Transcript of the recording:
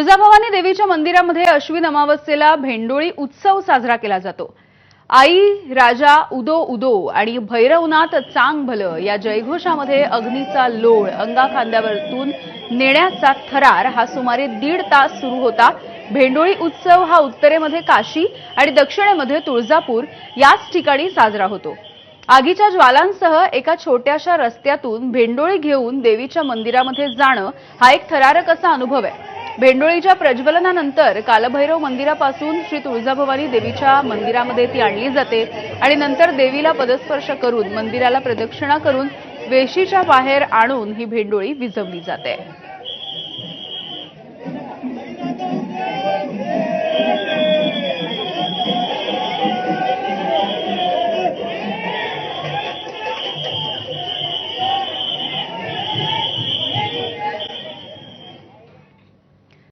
तुळजाभवानी देवीच्या मंदिरामध्ये अश्विन अमावस्येला भेंडोळी उत्सव साजरा केला जातो। आई राजा उदो उदो आणि भैरवनाथ चांग भलं या जयघोषामध्ये अग्नीचा लोळ अंगा खांद्यावरतून नेण्याचा थरार हा सुमारे 1.5 तास सुरू होता। भेंडोळी उत्सव हा उत्तरेमध्ये काशी आणि दक्षिणेमध्ये तुळजापूर याच ठिकाणी साजरा होतो। आगीच्या ज्वालांसह एका छोट्याशा रस्त्यातून भेंडोळी घेऊन देवीच्या मंदिरामध्ये जाणं हा एक थरारक असा अनुभव आहे। भेंडोळीच्या प्रज्वलनानंतर कालभैरव मंदिरापासून श्री तुळजाभवानी देवीच्या मंदिरामध्ये ती आणली जाते आणि नंतर देवीला पदस्पर्श करून मंदिराला प्रदक्षिणा करून वेशीच्या बाहेर आणून ही भेंडोळी विझवली जाते।